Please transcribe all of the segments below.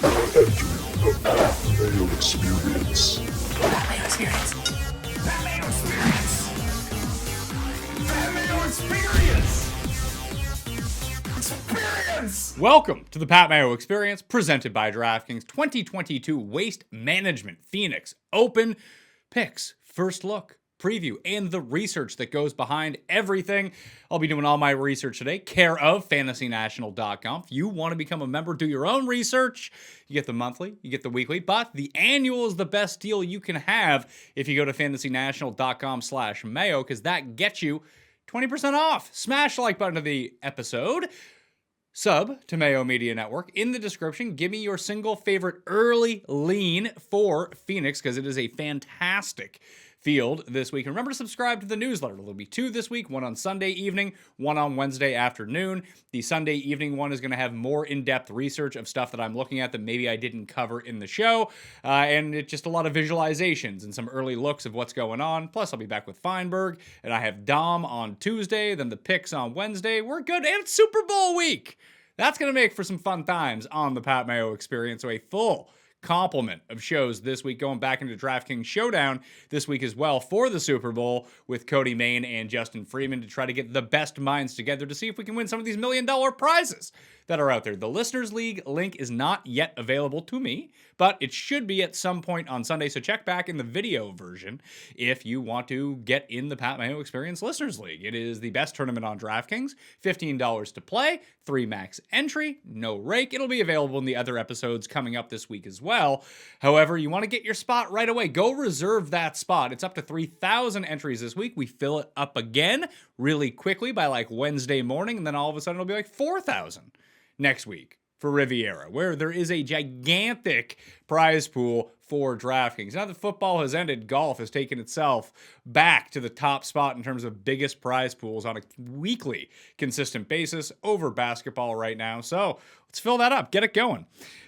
Entering the Mayo Experience. Mayo Experience. Mayo Experience. Mayo Experience. Experience. Welcome to the Pat Mayo Experience, presented by DraftKings 2022 Waste Management Phoenix Open Picks. First look, preview, and the research that goes behind everything. I'll be doing all my research today, care of FantasyNational.com. If you want to become a member, do your own research. You get the monthly, you get the weekly, but the annual is the best deal you can have if you go to FantasyNational.com/Mayo, because that gets you 20% off. Smash the like button to the episode. Sub to Mayo Media Network. In the description, give me your single favorite early lean for Phoenix, because it is a fantastic field this week. And remember to subscribe to the newsletter. There'll be two this week, one on Sunday evening, one on Wednesday afternoon. The Sunday evening one is going to have more in-depth research of stuff that I'm looking at that maybe I didn't cover in the show. And it's just a lot of visualizations and some early looks of what's going on. Plus, I'll be back with Feinberg, and I have Dom on Tuesday, then the picks on Wednesday. We're good. And it's Super Bowl week. That's going to make for some fun times on the Pat Mayo Experience. So a full complement of shows this week, going back into DraftKings Showdown this week as well for the Super Bowl with Cody Main and Justin Freeman to try to get the best minds together to see if we can win some of these $1 million prizes that are out there. The Listeners League link is not yet available to me, but it should be at some point on Sunday, so check back in the video version if you want to get in the Pat Mayo Experience Listeners League. It is the best tournament on DraftKings, $15 to play, 3 max entry, no rake. It'll be available in the other episodes coming up this week as well. However, you want to get your spot right away. Go reserve that spot. It's up to 3,000 entries this week. We fill it up again really quickly by like Wednesday morning, and then all of a sudden it'll be like 4,000 next week for Riviera, where there is a gigantic prize pool for DraftKings. Now that football has ended, golf has taken itself back to the top spot in terms of biggest prize pools on a weekly consistent basis over basketball right now. So let's fill that up, get it going.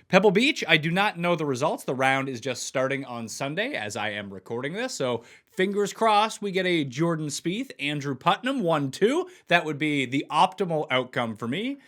Pebble Beach, I do not know the results. The round is just starting on Sunday as I am recording this. So fingers crossed we get a Jordan Spieth, Andrew Putnam 1-2. That would be the optimal outcome for me.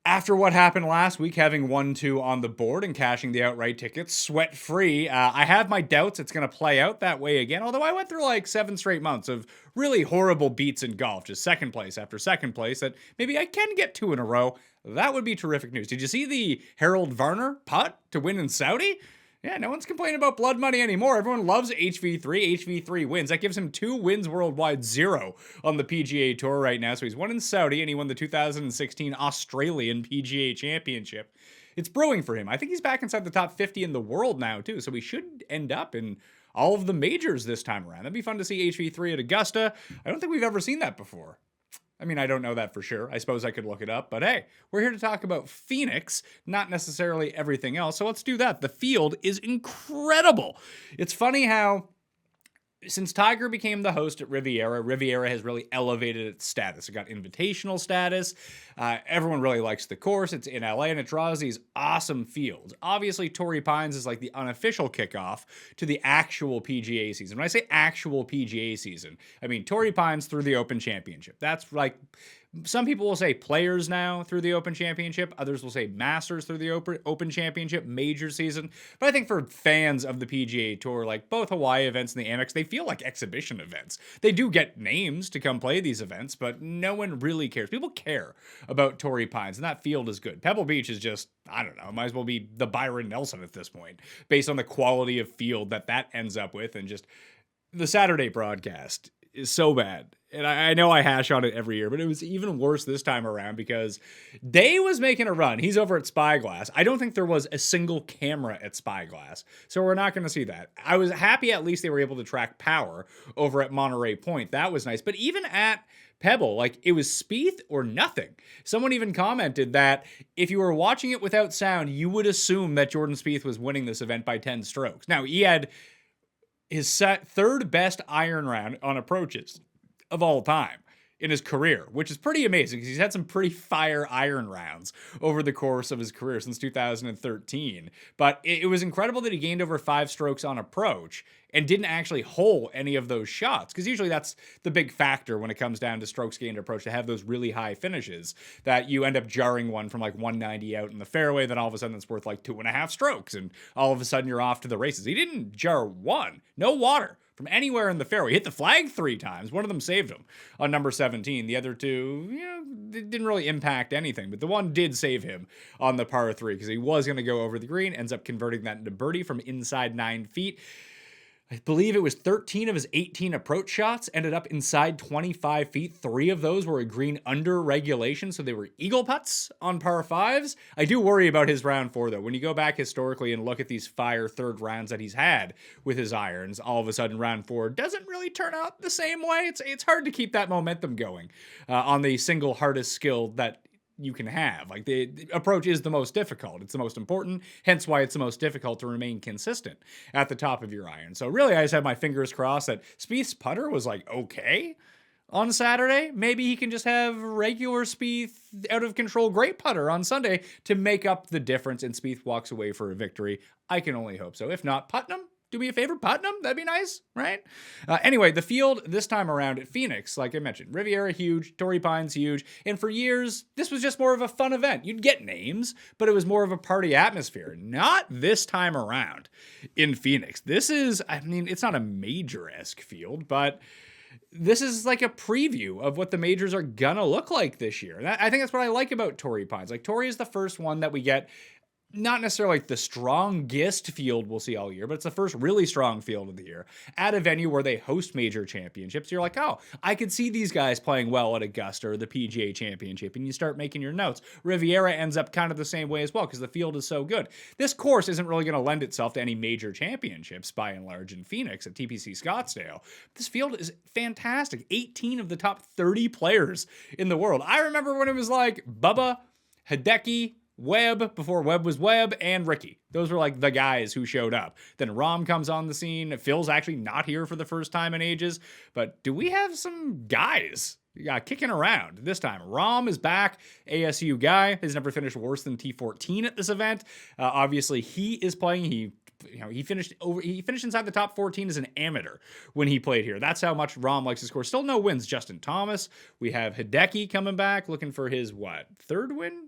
After what happened last week, having 1-2 on the board and cashing the outright tickets sweat-free, I have my doubts it's going to play out that way again, although I went through like 7 straight months of really horrible beats in golf, just second place after second place, that maybe I can get 2 in a row. That would be terrific news. Did you see the Harold Varner putt to win in Saudi? Yeah, no one's complaining about blood money anymore. Everyone loves HV3. HV3 wins. That gives him 2 wins worldwide, 0 on the PGA Tour right now. So he's won in Saudi, and he won the 2016 Australian PGA Championship. It's brewing for him. I think he's back inside the top 50 in the world now, too. So he should end up in all of the majors this time around. That'd be fun to see HV3 at Augusta. I don't think we've ever seen that before. I mean, I don't know that for sure. I suppose I could look it up. But hey, we're here to talk about Phoenix, not necessarily everything else. So let's do that. The field is incredible. It's funny how since Tiger became the host at Riviera, Riviera has really elevated its status. It got invitational status. Everyone really likes the course. It's in LA, and it draws these awesome fields. Obviously, Torrey Pines is like the unofficial kickoff to the actual PGA season. When I say actual PGA season, I mean Torrey Pines through the Open Championship. That's like, some people will say players now through the Open Championship. Others will say Masters through the Open Championship, major season. But I think for fans of the PGA Tour, like both Hawaii events and the Amex, they feel like exhibition events. They do get names to come play these events, but no one really cares. People care about Torrey Pines, and that field is good. Pebble Beach is just, I don't know, might as well be the Byron Nelson at this point, based on the quality of field that ends up with, and just the Saturday broadcast is so bad. And I know I hash on it every year, but it was even worse this time around because Day was making a run. He's over at Spyglass. I don't think there was a single camera at Spyglass, so we're not going to see that. I was happy at least they were able to track power over at Monterey Point. That was nice. But even at Pebble, like, it was Spieth or nothing. Someone even commented that if you were watching it without sound, you would assume that Jordan Spieth was winning this event by 10 strokes. Now, he had his third best iron round on approaches of all time. in his career, which is pretty amazing because he's had some pretty fire iron rounds over the course of his career since 2013. But it was incredible that he gained over 5 strokes on approach and didn't actually hole any of those shots, because usually that's the big factor when it comes down to strokes gained approach, to have those really high finishes that you end up jarring one from like 190 out in the fairway, then all of a sudden it's worth like 2.5 strokes, and all of a sudden you're off to the races. He didn't jar one, no water from anywhere in the fairway. He hit the flag 3 times. One of them saved him on number 17. The other 2, didn't really impact anything, but the one did save him on the par 3 because he was going to go over the green, ends up converting that into birdie from inside 9 feet. I believe it was 13 of his 18 approach shots ended up inside 25 feet. 3 of those were a green under regulation, so they were eagle putts on par 5s. I do worry about his round 4, though. When you go back historically and look at these fire third rounds that he's had with his irons, all of a sudden round 4 doesn't really turn out the same way. It's hard to keep that momentum going on the single hardest skill that you can have. Like, the approach is the most difficult. It's the most important, hence why it's the most difficult to remain consistent at the top of your iron. So really, I just have my fingers crossed that Spieth's putter was like okay on Saturday. Maybe he can just have regular Spieth out of control great putter on Sunday to make up the difference, and Spieth walks away for a victory. I can only hope so. If not, Putnam, do me a favor, Putnam? That'd be nice, right? Anyway, the field this time around at Phoenix, like I mentioned, Riviera huge, Torrey Pines huge, and for years, this was just more of a fun event. You'd get names, but it was more of a party atmosphere. Not this time around in Phoenix. This is, I mean, it's not a major-esque field, but this is like a preview of what the majors are gonna look like this year. And I think that's what I like about Torrey Pines. Like, Torrey is the first one that we get, not necessarily like the strongest field we'll see all year, but it's the first really strong field of the year at a venue where they host major championships. You're like, oh, I could see these guys playing well at Augusta or the PGA Championship, and you start making your notes. Riviera ends up kind of the same way as well because the field is so good. This course isn't really going to lend itself to any major championships by and large in Phoenix at TPC Scottsdale. This field is fantastic. 18 of the top 30 players in the world. I remember when it was like Bubba, Hideki, Webb, before Webb was Webb, and Ricky. Those were like the guys who showed up. Then Rahm comes on the scene. Phil's actually not here for the first time in ages. But do we have some guys kicking around this time? Rahm is back, ASU guy. Has never finished worse than T14 at this event. Obviously, he is playing. He finished inside the top 14 as an amateur when he played here. That's how much Rahm likes to score. Still no wins. Justin Thomas. We have Hideki coming back, looking for his third win?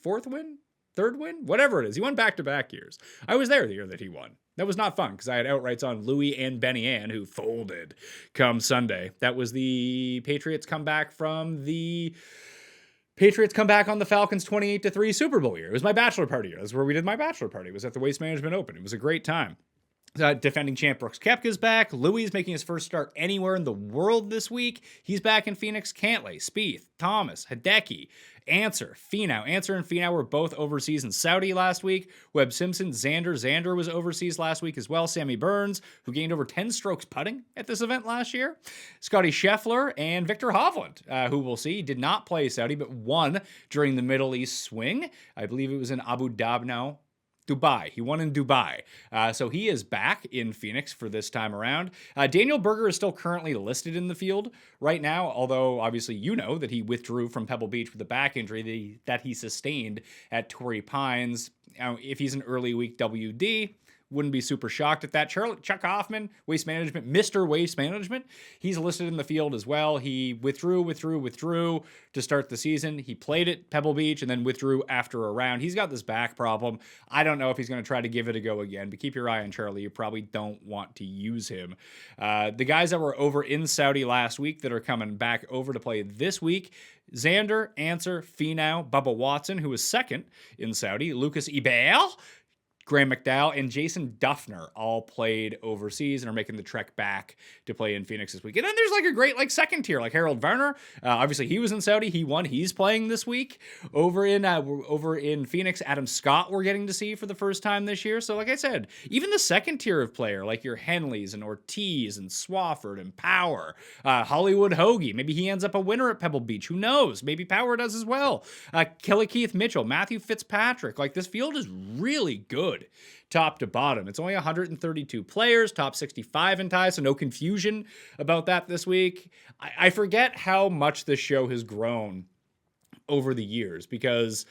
Fourth win? Third win? Whatever it is. He won back-to-back years. I was there the year that he won. That was not fun because I had outrights on Louis and Benny Ann, who folded come Sunday. That was the Patriots come back on the Falcons 28-3 Super Bowl year. It was my bachelor party year. That's where we did my bachelor party. It was at the Waste Management Open. It was a great time. Defending champ Brooks Koepka's back. Louis is making his first start anywhere in the world this week. He's back in Phoenix. Cantlay, Spieth, Thomas, Hideki, Answer, Finau. Answer and Finau were both overseas in Saudi last week. Webb Simpson, Xander was overseas last week as well. Sammy Burns, who gained over 10 strokes putting at this event last year. Scotty Scheffler and Victor Hovland, who we'll see, did not play Saudi, but won during the Middle East swing. I believe it was in Abu Dhabi now. Dubai. He won in Dubai. So he is back in Phoenix for this time around. Daniel Berger is still currently listed in the field right now, although obviously you know that he withdrew from Pebble Beach with a back injury that he sustained at Torrey Pines. If he's an early week WD, wouldn't be super shocked at that. Chuck Hoffman, Waste Management, Mr. Waste Management. He's listed in the field as well. He withdrew to start the season. He played at Pebble Beach and then withdrew after a round. He's got this back problem. I don't know if he's going to try to give it a go again, but keep your eye on Charlie. You probably don't want to use him. The guys that were over in Saudi last week that are coming back over to play this week, Xander, Answer, Finau, Bubba Watson, who was second in Saudi, Lucas Ebel, Graham McDowell, and Jason Duffner all played overseas and are making the trek back to play in Phoenix this week. And then there's like a great second tier, like Harold Varner. Obviously, he was in Saudi. He won. He's playing this week over in Phoenix. Adam Scott we're getting to see for the first time this year. So like I said, even the second tier of player, like your Henleys and Ortiz and Swafford and Power, Hollywood Hoagie. Maybe he ends up a winner at Pebble Beach. Who knows? Maybe Power does as well. Kelly Keith Mitchell, Matthew Fitzpatrick. Like, this field is really good good top to bottom. It's only 132 players, top 65 in ties, so no confusion about that this week. I forget how much this show has grown over the years, because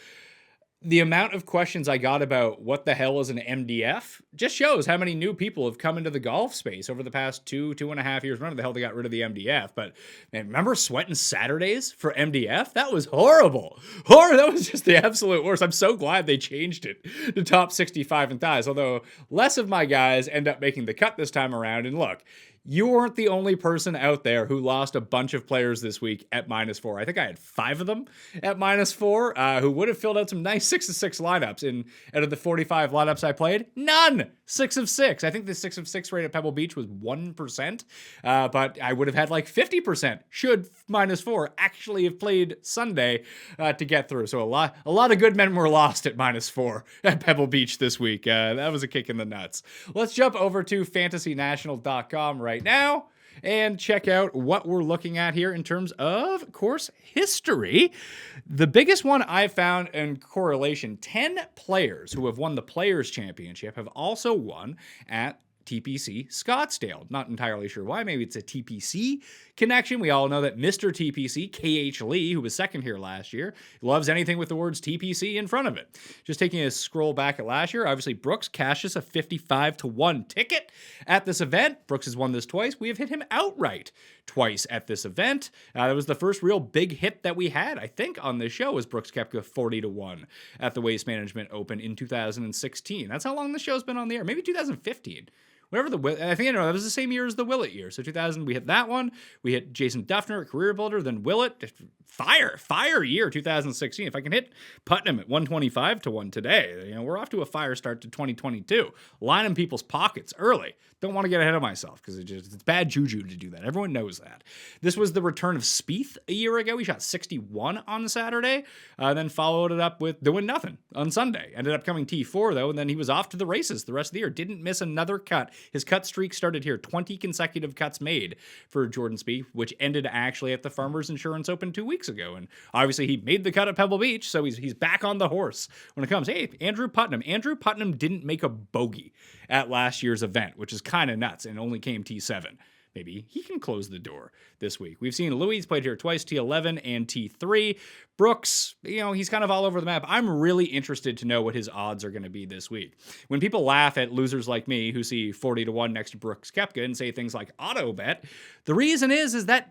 the amount of questions I got about what the hell is an MDF just shows how many new people have come into the golf space over the past 2.5 years. Remember the hell they got rid of the MDF, but man, remember sweating Saturdays for MDF? That was horrible. That was just the absolute worst. I'm so glad they changed it to top 65 in ties, although less of my guys end up making the cut this time around. And look, you weren't the only person out there who lost a bunch of players this week at -4. I think I had 5 of them at -4 who would have filled out some nice 6 of 6 lineups. Out of the 45 lineups I played, none 6 of 6. I think the 6 of 6 rate at Pebble Beach was 1%, but I would have had like 50% should -4 actually have played Sunday to get through. So a lot of good men were lost at -4 at Pebble Beach this week. That was a kick in the nuts. Let's jump over to fantasynational.com right now and check out what we're looking at here in terms of course history. The biggest one I found in correlation, 10 players who have won the Players Championship have also won at TPC Scottsdale. Not entirely sure why. Maybe it's a TPC connection. We all know that Mr. TPC, KH Lee, who was second here last year, loves anything with the words TPC in front of it. Just taking a scroll back at last year, obviously Brooks cashed us a 55-1 ticket at this event. Brooks has won this twice. We have hit him outright twice at this event. That was the first real big hit that we had, I think, on this show, was Brooks Koepka 40-1 at the Waste Management Open in 2016. That's how long the show's been on the air. Maybe 2015. Whatever I think that was the same year as the Willett year. So 2000, we hit that one. We hit Jason Duffner at Career Builder, then Willett. Fire year 2016. If I can hit Putnam at 125-1 today, we're off to a fire start to 2022. Lining people's pockets early. Don't want to get ahead of myself because it's bad juju to do that. Everyone knows that. This was the return of Spieth a year ago. He shot 61 on Saturday, then followed it up with doing nothing on Sunday. Ended up coming T4 though, and then he was off to the races the rest of the year. Didn't miss another cut. His cut streak started here. 20 consecutive cuts made for Jordan Spieth, which ended actually at the Farmers Insurance Open 2 weeks ago. And obviously he made the cut at Pebble Beach, so he's back on the horse when it comes. Hey, Andrew Putnam. Andrew Putnam didn't make a bogey at last year's event, which is kind of nuts, and only came T7. Maybe he can close the door this week. We've seen Louis played here twice, T11 and T3. Brooks, he's kind of all over the map. I'm really interested to know what his odds are going to be this week. When people laugh at losers like me who see 40-1 next to Brooks Koepka and say things like auto bet, the reason is that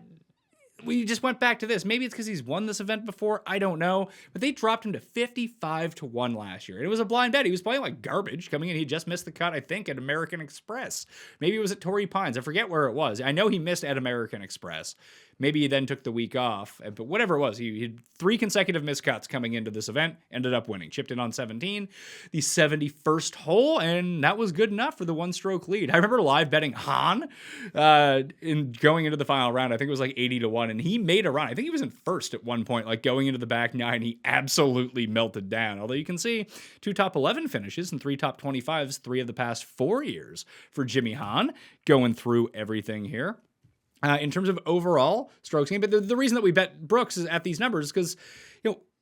we just went back to this. Maybe it's because he's won this event before. I don't know. But they dropped him to 55-1 last year. It was a blind bet. He was playing like garbage coming in. He just missed the cut, I think, at American Express. Maybe it was at Torrey Pines. I forget where it was. I know he missed at American Express. Maybe he then took the week off. But whatever it was, he had 3 consecutive missed cuts coming into this event. Ended up winning. Chipped in on 17. The 71st hole, and that was good enough for the 1-stroke lead. I remember live betting Hahn in going into the final round. I think it was like 80-1. And he made a run. I think he was in first at one point, like going into the back 9. He absolutely melted down. Although you can see 2 top 11 finishes and 3 top 25s, 3 of the past 4 years for Jimmy Hahn, going through everything here. In terms of overall strokes gained, but the reason that we bet Brooks is at these numbers is because,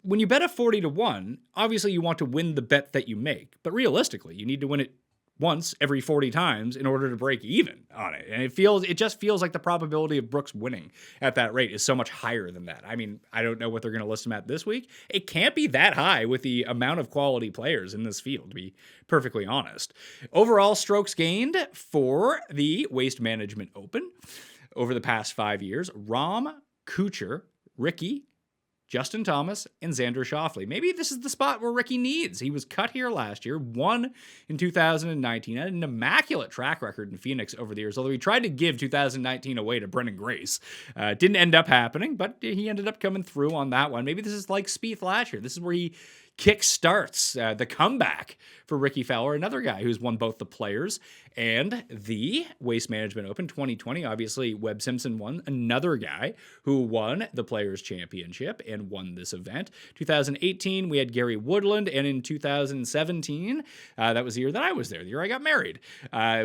when you bet a 40-1, obviously you want to win the bet that you make. But realistically, you need to win it once every 40 times in order to break even on it. And it just feels like the probability of Brooks winning at that rate is so much higher than that. I mean, I don't know what they're going to list him at this week. It can't be that high with the amount of quality players in this field, to be perfectly honest. Overall strokes gained for the Waste Management Open over the past 5 years: Rahm, Kuchar, Ricky, Justin Thomas, and Xander Schauffele. Maybe this is the spot where Ricky needs. He was cut here last year, won in 2019, had an immaculate track record in Phoenix over the years, although he tried to give 2019 away to Brendan Grace. Didn't end up happening, but he ended up coming through on that one. Maybe this is like Spieth last year. This is where he kick-starts the comeback for Ricky Fowler, another guy who's won both the Players and the Waste Management Open 2020. Obviously, Webb Simpson won, another guy who won the Players Championship and won this event. 2018, we had Gary Woodland, and in 2017, that was the year that I was there, the year I got married,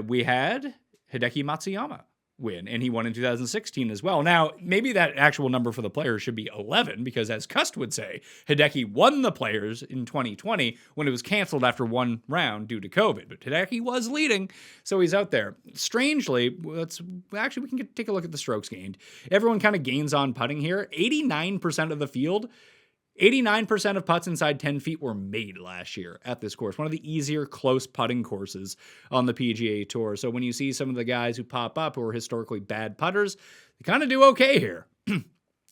we had Hideki Matsuyama win, and he won in 2016 as well. Now, maybe that actual number for the players should be 11, because as Cust would say, Hideki won the players in 2020 when it was canceled after one round due to COVID. But Hideki was leading, so he's out there. Strangely, we can take a look at the strokes gained. Everyone kind of gains on putting here. 89% of the field, 89% of putts inside 10 feet were made last year at this course. One of the easier close putting courses on the PGA Tour. So when you see some of the guys who pop up who are historically bad putters, they kind of do okay here.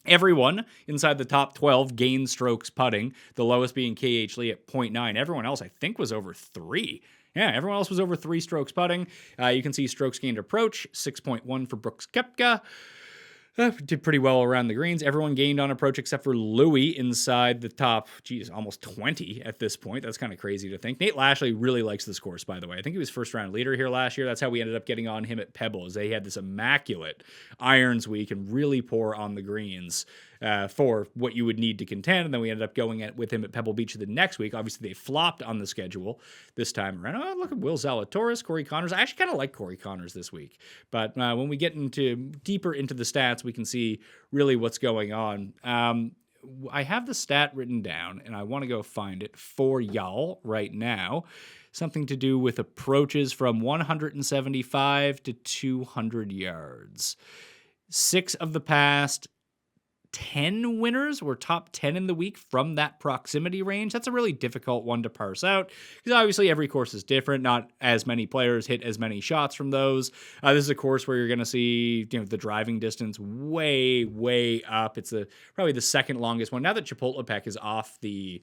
Everyone inside the top 12 gained strokes putting, the lowest being KH Lee at 0.9. Everyone else, I think, was over 3. Yeah, everyone else was over 3 strokes putting. You can see strokes gained approach, 6.1 for Brooks Koepka. Did pretty well around the greens. Everyone gained on approach except for Louis inside the top, almost 20 at this point. That's kind of crazy to think. Nate Lashley really likes this course, by the way. I think he was first round leader here last year. That's how we ended up getting on him at Pebble, as they had this immaculate irons week and really poor on the greens for what you would need to contend. And then we ended up going with him at Pebble Beach the next week. Obviously, they flopped on the schedule this time around. Oh, look at Will Zalatoris, Corey Connors. I actually kind of like Corey Connors this week. But when we get deeper into the stats, we can see really what's going on. I have the stat written down, and I want to go find it for y'all right now. Something to do with approaches from 175 to 200 yards. 6 of the past 10 winners were top 10 in the week from that proximity range. That's a really difficult one to parse out, because obviously every course is different. Not as many players hit as many shots from those. This is a course where you're going to see the driving distance way, way up. It's probably the second longest one. Now that Chapultepec is off the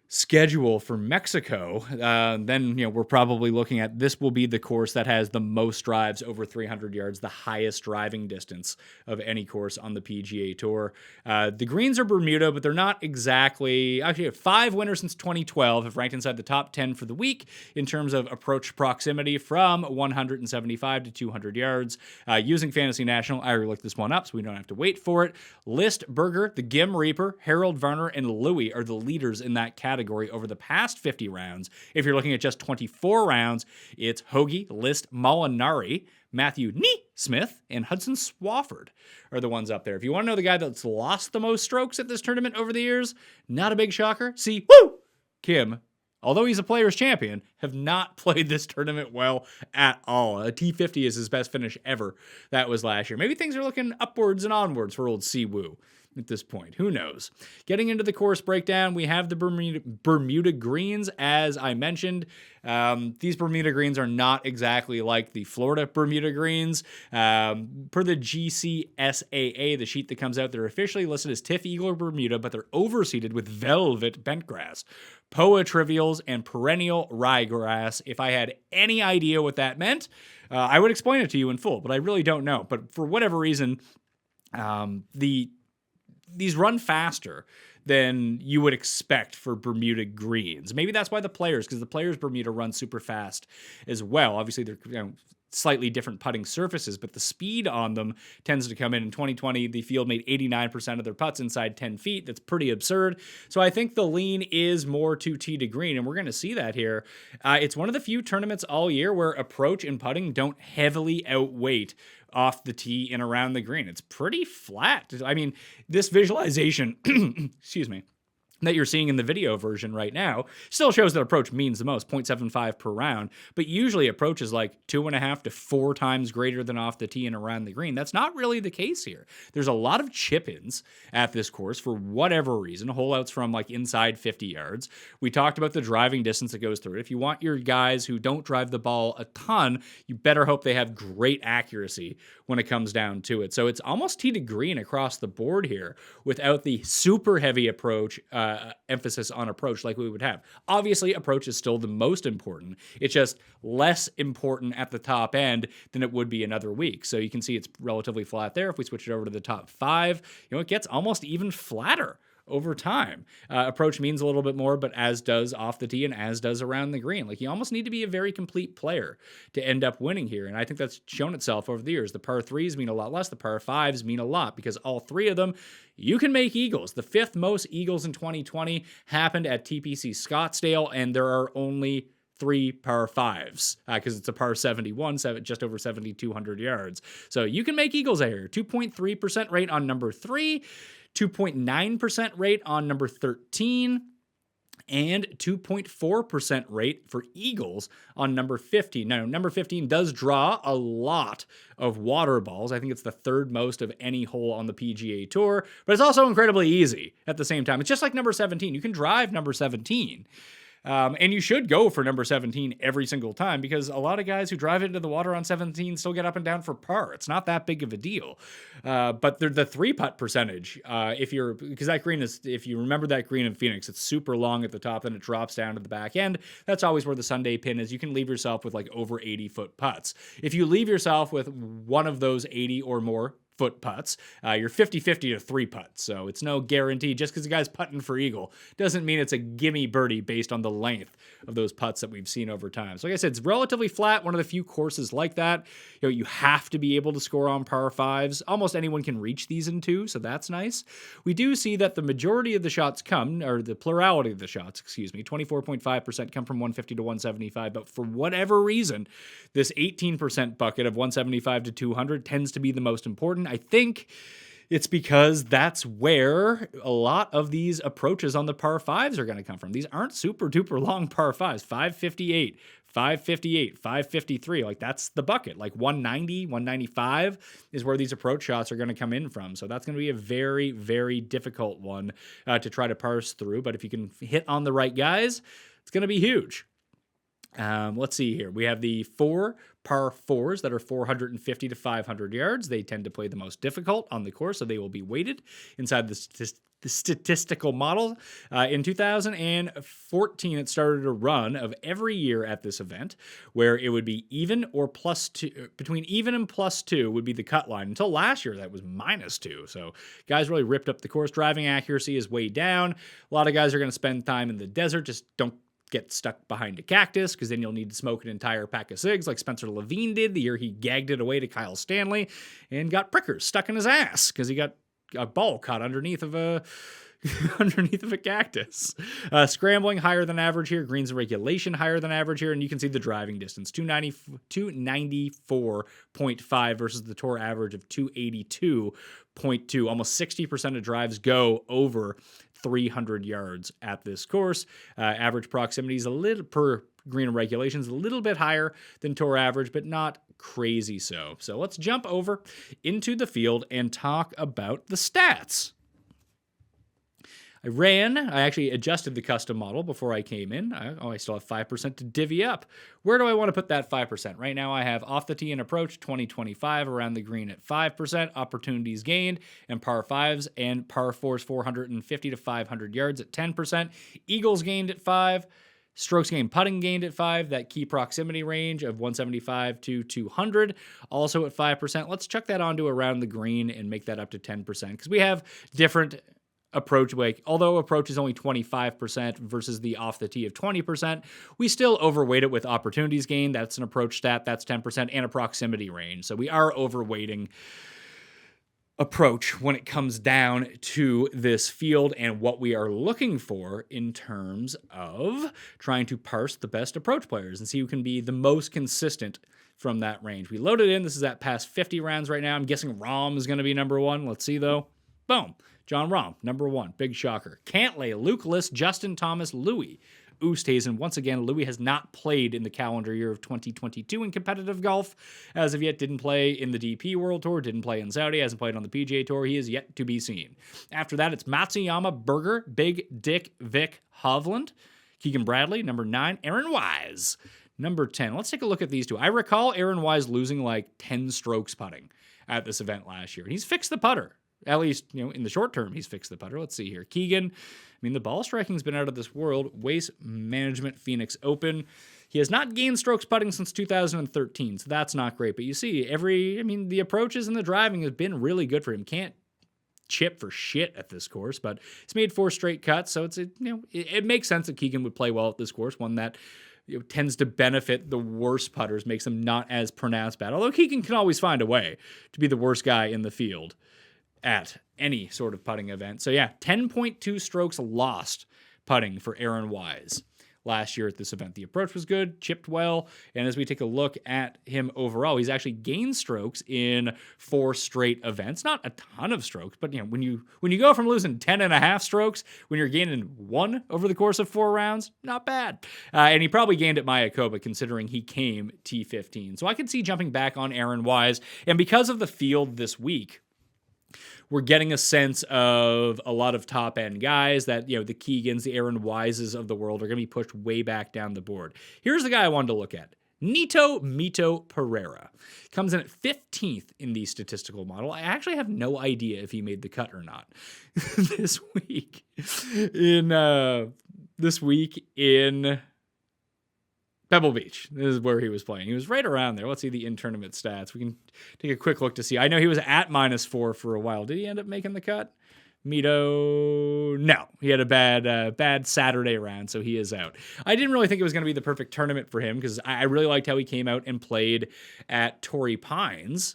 schedule for Mexico, then we're probably looking at, this will be the course that has the most drives over 300 yards, the highest driving distance of any course on the PGA Tour. The greens are Bermuda, but they're not exactly. Actually, 5 winners since 2012 have ranked inside the top 10 for the week in terms of approach proximity from 175 to 200 yards. Using Fantasy National, I already looked this one up, so we don't have to wait for it. List, Berger, the Gim Reaper, Harold Varner, and Louis are the leaders in that category over the past 50 rounds. If you're looking at just 24 rounds, it's Hoagie, List, Molinari, Matthew Smith, and Hudson Swafford are the ones up there. If you want to know the guy that's lost the most strokes at this tournament over the years, not a big shocker. See, Kim, although he's a players champion, have not played this tournament well at all. A T50 is his best finish ever. That was last year. Maybe things are looking upwards and onwards for old Siwoo at this point. Who knows? Getting into the course breakdown, we have the Bermuda greens, as I mentioned. These Bermuda greens are not exactly like the Florida Bermuda greens. Per the GCSAA, the sheet that comes out, they're officially listed as Tiff Eagle or Bermuda, but they're overseeded with velvet bentgrass, Poa trivials, and perennial ryegrass. If I had any idea what that meant, I would explain it to you in full, but I really don't know. But for whatever reason, these run faster than you would expect for Bermuda greens. Maybe that's why because the players Bermuda run super fast as well. Obviously, they're slightly different putting surfaces, but the speed on them tends to come in. In 2020, the field made 89% of their putts inside 10 feet. That's pretty absurd. So I think the lean is more to tee to green, and we're going to see that here. It's one of the few tournaments all year where approach and putting don't heavily outweight off the tee and around the green. It's pretty flat. I mean, this visualization, excuse me, that you're seeing in the video version right now still shows that approach means the most, 0.75 per round, but usually approach is like 2.5 to 4 times greater than off the tee and around the green. That's not really the case here. There's a lot of chip-ins at this course for whatever reason, hole-outs from like inside 50 yards. We talked about the driving distance that goes through it. If you want your guys who don't drive the ball a ton, you better hope they have great accuracy when it comes down to it. So it's almost tee to green across the board here without the super heavy approach emphasis on approach like we would have. Obviously, approach is still the most important. It's just less important at the top end than it would be another week. So you can see it's relatively flat there. If we switch it over to the top 5, it gets almost even flatter over time. Approach means a little bit more, but as does off the tee and as does around the green. Like, you almost need to be a very complete player to end up winning here. And I think that's shown itself over the years. The par 3s mean a lot less. The par 5s mean a lot, because all 3 of them, you can make eagles. The 5th most eagles in 2020 happened at TPC Scottsdale, and there are only 3 par 5s because it's a par 71, just over 7,200 yards. So you can make eagles here. 2.3% rate on number 3, 2.9% rate on number 13, and 2.4% rate for eagles on number 15. Now, number 15 does draw a lot of water balls. I think it's the third most of any hole on the PGA Tour, but it's also incredibly easy at the same time. It's just like number 17. You can drive number 17. And you should go for number 17 every single time because a lot of guys who drive into the water on 17 still get up and down for par. It's not that big of a deal. But the 3-putt percentage, because that green is, if you remember that green in Phoenix, it's super long at the top, then it drops down to the back end. That's always where the Sunday pin is. You can leave yourself with like over 80-foot putts. If you leave yourself with one of those 80 or more foot putts, you're 50-50 to 3 putts. So it's no guarantee. Just because the guy's putting for eagle doesn't mean it's a gimme birdie based on the length of those putts that we've seen over time. So like I said, it's relatively flat. One of the few courses like that. You have to be able to score on par 5s. Almost anyone can reach these in 2, so that's nice. We do see that the majority of the shots or the plurality of the shots, 24.5% come from 150 to 175, but for whatever reason, this 18% bucket of 175 to 200 tends to be the most important. I think it's because that's where a lot of these approaches on the par 5s are going to come from. These aren't super duper long par 5s. 558, 558, 553. Like that's the bucket. Like 190, 195 is where these approach shots are going to come in from. So that's going to be a very, very difficult one to try to parse through. But if you can hit on the right guys, it's going to be huge. Let's see here. We have the 4 par 4s that are 450 to 500 yards. They tend to play the most difficult on the course, so they will be weighted inside the statistical model. In 2014, it started a run of every year at this event where it would be even or +2. Between even and +2 would be the cut line. Until last year, that was -2. So guys really ripped up the course. Driving accuracy is way down. A lot of guys are going to spend time in the desert. Just don't get stuck behind a cactus because then you'll need to smoke an entire pack of cigs like Spencer Levine did the year he gagged it away to Kyle Stanley and got prickers stuck in his ass because he got a ball caught underneath of a cactus. Scrambling higher than average here. Greens and regulation higher than average here. And you can see the driving distance, 294.5 versus the tour average of 282.2. Almost 60% of drives go over 300 yards at this course. Average proximity is a little per green and regulations, a little bit higher than tour average, but not crazy so. So let's jump over into the field and talk about the stats. I actually adjusted the custom model before I came in. I still have 5% to divvy up. Where do I want to put that 5%? Right now I have off the tee and approach 20-25 around the green at 5%, opportunities gained, and par 5s and par 4s 450 to 500 yards at 10%, eagles gained at 5%, strokes gained putting gained at 5%, that key proximity range of 175 to 200, also at 5%. Let's chuck that onto around the green and make that up to 10% because we have different approach, although approach is only 25% versus the off the tee of 20%, we still overweight it with opportunities gained. That's an approach stat. That's 10% and a proximity range. So we are overweighting approach when it comes down to this field and what we are looking for in terms of trying to parse the best approach players and see who can be the most consistent from that range. We loaded in. This is at past 50 rounds right now. I'm guessing Rahm is going to be number 1. Let's see though. Boom. John Rahm, number 1. Big shocker. Cantlay, Luke List, Justin Thomas, Louis Oosthuizen. Once again, Louis has not played in the calendar year of 2022 in competitive golf. As of yet, didn't play in the DP World Tour, didn't play in Saudi, hasn't played on the PGA Tour. He is yet to be seen. After that, it's Matsuyama, Berger, Big Dick, Vic, Hovland, Keegan Bradley, number 9, Aaron Wise, number 10. Let's take a look at these two. I recall Aaron Wise losing like 10 strokes putting at this event last year. He's fixed the putter. At least, in the short term, he's fixed the putter. Let's see here. Keegan, the ball striking's been out of this world. Waste Management Phoenix Open. He has not gained strokes putting since 2013, so that's not great. But you see, the approaches and the driving has been really good for him. Can't chip for shit at this course, but he's made 4 straight cuts, so it makes sense that Keegan would play well at this course, one that tends to benefit the worst putters, makes them not as pronounced bad. Although Keegan can always find a way to be the worst guy in the field at any sort of putting event. So yeah, 10.2 strokes lost putting for Aaron Wise last year at this event. The approach was good, chipped well, and as we take a look at him overall, he's actually gained strokes in 4 straight events. Not a ton of strokes, but when you go from losing 10.5 strokes when you're gaining 1 over the course of 4 rounds, not bad. And he probably gained at Mayakoba considering he came T15. So I could see jumping back on Aaron Wise, and because of the field this week, we're getting a sense of a lot of top end guys that, the Keegans, the Aaron Wises of the world are going to be pushed way back down the board. Here's the guy I wanted to look at. Nito Mito Pereira comes in at 15th in the statistical model. I actually have no idea if he made the cut or not this week in Pebble Beach. This is where he was playing. He was right around there. Let's see the in-tournament stats. We can take a quick look to see. I know he was at -4 for a while. Did he end up making the cut? Mito, no. He had a bad Saturday round, so he is out. I didn't really think it was going to be the perfect tournament for him because I really liked how he came out and played at Torrey Pines.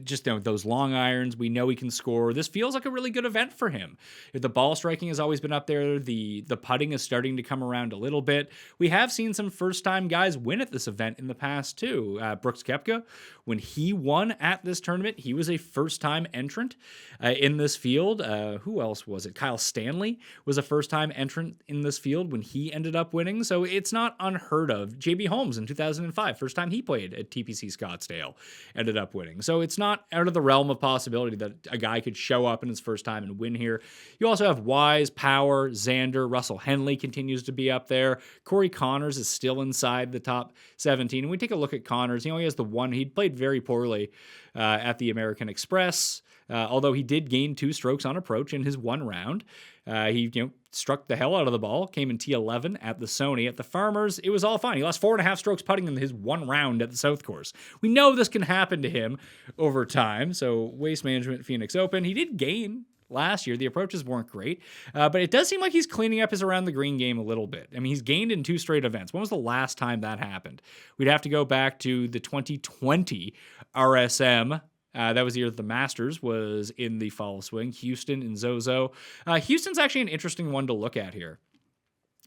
Just those long irons, we know he can score. This feels like a really good event for him. If the ball striking has always been up there, the putting is starting to come around a little bit. We have seen some first-time guys win at this event in the past, too. Brooks Koepka, when he won at this tournament, he was a first-time entrant in this field. Who else was it? Kyle Stanley was a first-time entrant in this field when he ended up winning, so it's not unheard of. JB Holmes in 2005, first time he played at TPC Scottsdale, ended up winning. So it's not out of the realm of possibility that a guy could show up in his first time and win here. You also have Wise, Power, Xander, Russell Henley continues to be up there. Corey Connors is still inside the top 17. And we take a look at Connors. He only has the one. He played very poorly at the American Express, although he did gain 2 strokes on approach in his 1 round. He struck the hell out of the ball, came in T11 at the Sony. At the Farmers, it was all fine. He lost 4.5 strokes putting in his 1 round at the South Course. We know this can happen to him over time. So Waste Management Phoenix Open, he did gain last year. The approaches weren't great, but it does seem like he's cleaning up his around the green game a little bit. I mean, he's gained in 2 straight events. When was the last time that happened? We'd have to go back to the 2020 RSM. That was the year that the Masters was in the fall swing. Houston and Zozo. Houston's actually an interesting one to look at here,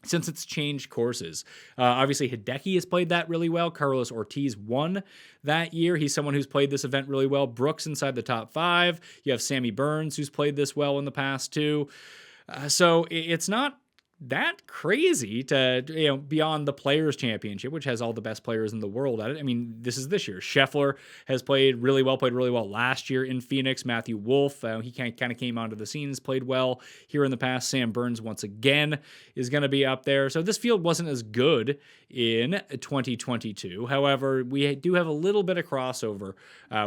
since it's changed courses. Obviously, Hideki has played that really well. Carlos Ortiz won that year. He's someone who's played this event really well. Brooks inside the top 5. You have Sammy Burns, who's played this well in the past, too. So it's not that crazy to, beyond the Players Championship, which has all the best players in the world at it. I mean, this is this year. Scheffler has played really well last year in Phoenix. Matthew Wolff, he kind of came onto the scene, has played well here in the past. Sam Burns, once again, is going to be up there. So this field wasn't as good in 2022. However, we do have a little bit of crossover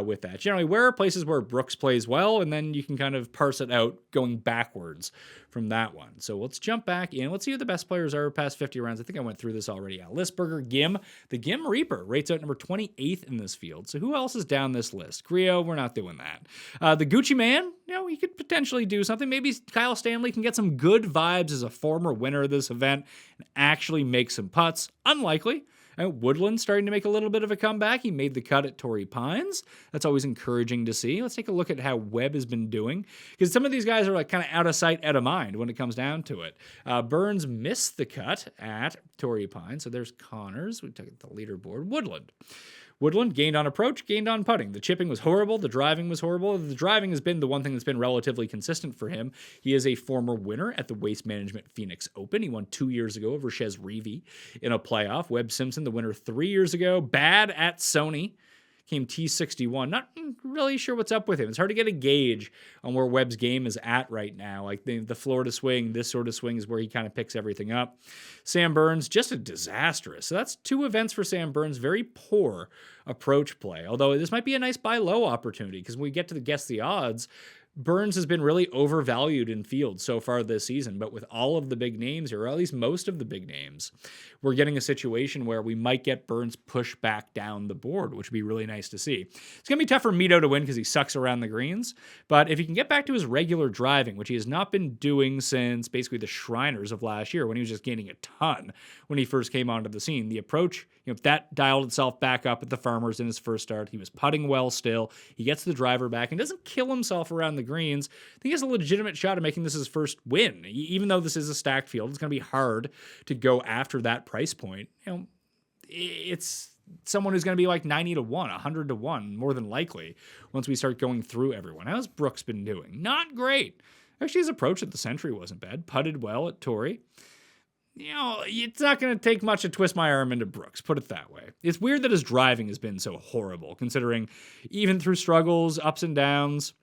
with that. Generally, where are places where Brooks plays well, and then you can kind of parse it out going backwards from that one. So let's jump back in. Let's see who the best players are past 50 rounds. I think I went through this already. Lisberger, Gim. The Gim Reaper rates out number 28th in this field. So who else is down this list? Griot, we're not doing that. The Gucci Man, he could potentially do something. Maybe Kyle Stanley can get some good vibes as a former winner of this event and actually make some putts. Unlikely. Woodland starting to make a little bit of a comeback. He made the cut at Torrey Pines. That's always encouraging to see. Let's take a look at how Webb has been doing, because some of these guys are like kind of out of sight, out of mind when it comes down to it. Burns missed the cut at Torrey Pines, so there's Connors. We took the leaderboard. Woodland gained on approach, gained on putting. The chipping was horrible. The driving was horrible. The driving has been the one thing that's been relatively consistent for him. He is a former winner at the Waste Management Phoenix Open. He won 2 years ago over Chez Reavie in a playoff. Webb Simpson, the winner 3 years ago. Bad at Sony. Came T61. Not really sure what's up with him. It's hard to get a gauge on where Webb's game is at right now. Like the Florida swing, this sort of swing is where he kind of picks everything up. Sam Burns, just a disastrous. So that's 2 events for Sam Burns. Very poor approach play. Although this might be a nice buy low opportunity, because when we get to guess the odds, Burns has been really overvalued in field so far this season, but with all of the big names, or at least most of the big names, we're getting a situation where we might get Burns pushed back down the board, which would be really nice to see. It's going to be tough for Mito to win because he sucks around the greens, but if he can get back to his regular driving, which he has not been doing since basically the Shriners of last year when he was just gaining a ton when he first came onto the scene, the approach, if that dialed itself back up at the Farmers in his first start, he was putting well still, he gets the driver back and doesn't kill himself around the greens, I think he has a legitimate shot at making this his first win. Even though this is a stacked field, it's going to be hard to go after that price point. It's someone who's going to be like 90 to 1, 100 to 1, more than likely, once we start going through everyone. How's Brooks been doing? Not great. Actually, his approach at the Century wasn't bad. Putted well at Torrey. It's not going to take much to twist my arm into Brooks, put it that way. It's weird that his driving has been so horrible, considering even through struggles, ups and downs,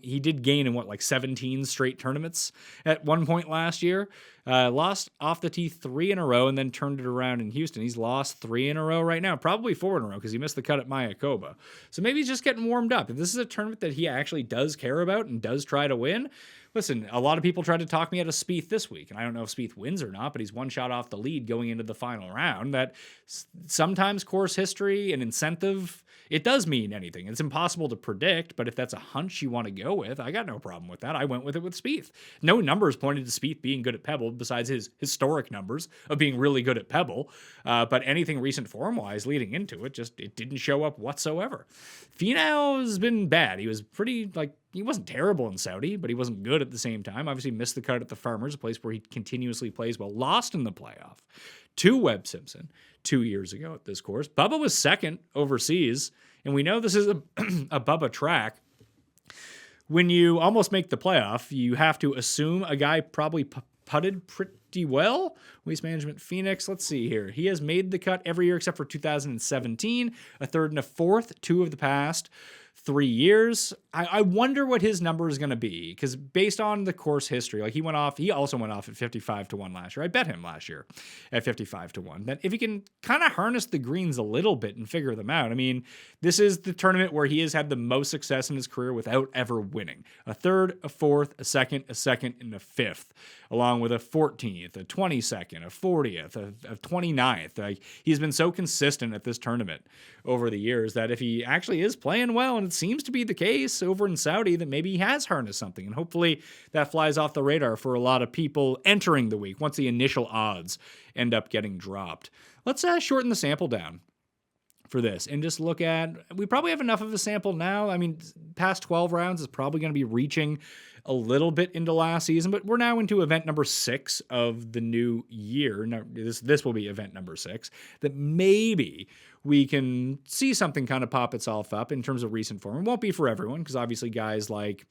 he did gain in 17 straight tournaments at one point last year. Lost off the tee 3 in a row and then turned it around in Houston. He's lost 3 in a row right now, probably 4 in a row because he missed the cut at Mayakoba. So maybe he's just getting warmed up. If this is a tournament that he actually does care about and does try to win, listen, a lot of people tried to talk me out of Spieth this week, and I don't know if Spieth wins or not, but he's one shot off the lead going into the final round. That sometimes course history and incentive, it does mean anything. It's impossible to predict, but if that's a hunch you want to go with, I got no problem with that. I went with it with Spieth. No numbers pointed to Spieth being good at Pebble besides his historic numbers of being really good at Pebble. But anything recent form-wise leading into it, it didn't show up whatsoever. Finau has been bad. He was pretty, he wasn't terrible in Saudi, but he wasn't good at the same time. Obviously missed the cut at the Farmers, a place where he continuously plays well. Lost in the playoff to Webb Simpson 2 years ago at this course. Bubba was second overseas, and we know this is a Bubba track. When you almost make the playoff, you have to assume a guy probably putted pretty well. Waste Management Phoenix, let's see here. He has made the cut every year except for 2017, a third and a fourth, 2 of the past 3 years. I wonder what his number is going to be, because based on the course history, he also went off at 55 to 1 last year. I bet him last year at 55 to 1. That if he can kind of harness the greens a little bit and figure them out. I mean, this is the tournament where he has had the most success in his career without ever winning. A third, a fourth, a second, and a fifth, along with a 14th, a 22nd, a 40th, a 29th. He's been so consistent at this tournament over the years that if he actually is playing well, and it seems to be the case over in Saudi, that maybe he has harnessed something, and hopefully that flies off the radar for a lot of people entering the week once the initial odds end up getting dropped. Let's shorten the sample down for this and just look at, we probably have enough of a sample now. I mean, past 12 rounds is probably going to be reaching a little bit into last season, but we're now into event number 6 of the new year. Now, this will be event number 6, that maybe we can see something kind of pop itself up in terms of recent form. It won't be for everyone, because obviously guys like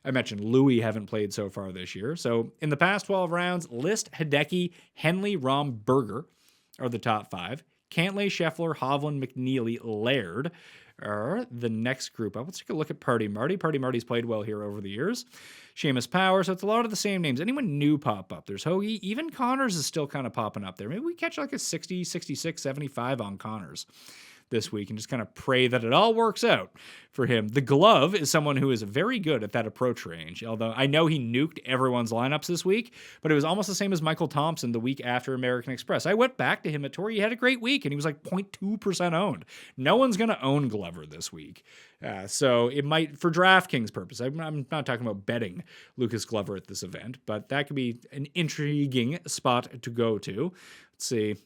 I mentioned Louis haven't played so far this year. So in the past 12 rounds, List, Hideki, Henley, Rahm, Berger are the top 5. Cantlay, Scheffler, Hovland, McNeely, Laird are the next group up. Let's take a look at Party Marty. Party Marty's played well here over the years. Seamus Power, so it's a lot of the same names. Anyone new pop up? There's Hoagie. Even Connors is still kind of popping up there. Maybe we catch a 60, 66, 75 on Connors this week and just kind of pray that it all works out for him. The Glove is someone who is very good at that approach range, although I know he nuked everyone's lineups this week, but it was almost the same as Michael Thompson the week after American Express. I went back to him at Torrey. He had a great week, and he was 0.2% owned. No one's going to own Glover this week. So it might, for DraftKings purpose, I'm not talking about betting Lucas Glover at this event, but that could be an intriguing spot to go to. Let's see.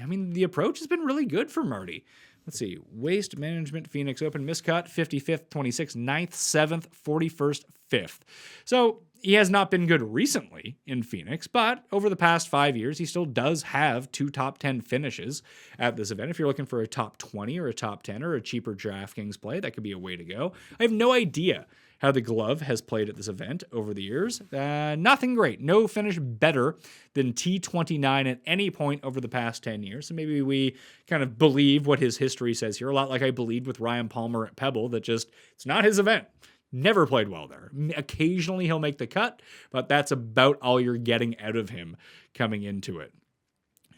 I mean, the approach has been really good for Marty. Let's see, Waste Management Phoenix Open, miscut, 55th, 26th, 9th, 7th, 41st, 5th. So he has not been good recently in Phoenix, but over the past 5 years, he still does have 2 top 10 finishes at this event. If you're looking for a top 20 or a top 10 or a cheaper DraftKings play, that could be a way to go. I have no idea how the Glove has played at this event over the years. Nothing great. No finish better than T29 at any point over the past 10 years. So maybe we kind of believe what his history says here, a lot like I believed with Ryan Palmer at Pebble, that just, it's not his event. Never played well there. Occasionally he'll make the cut, but that's about all you're getting out of him coming into it.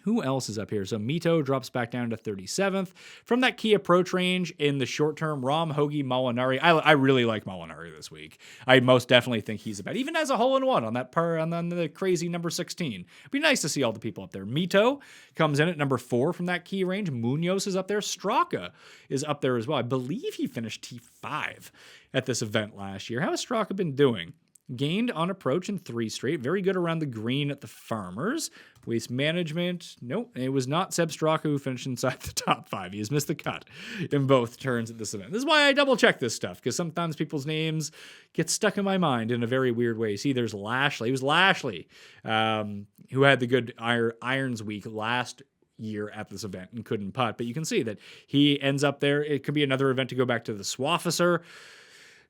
Who else is up here? So Mito drops back down to 37th. From that key approach range in the short term, Rahm, Hoagie, Molinari. I really like Molinari this week. I most definitely think he's a bet. Even as a hole-in-one on that on the crazy number 16. It'd be nice to see all the people up there. Mito comes in at number 4 from that key range. Munoz is up there. Straka is up there as well. I believe he finished T5 at this event last year. How has Straka been doing? gained on approach in 3 straight. Very good around the green at the Farmers. Waste management, nope. It was not Seb Straka who finished inside the top 5. He has missed the cut in both turns at this event. This is why I double check this stuff, because sometimes people's names get stuck in my mind in a very weird way. See, there's Lashley. It was Lashley who had the good irons week last year at this event and couldn't putt. But you can see that he ends up there. It could be another event to go back to the Swafficer.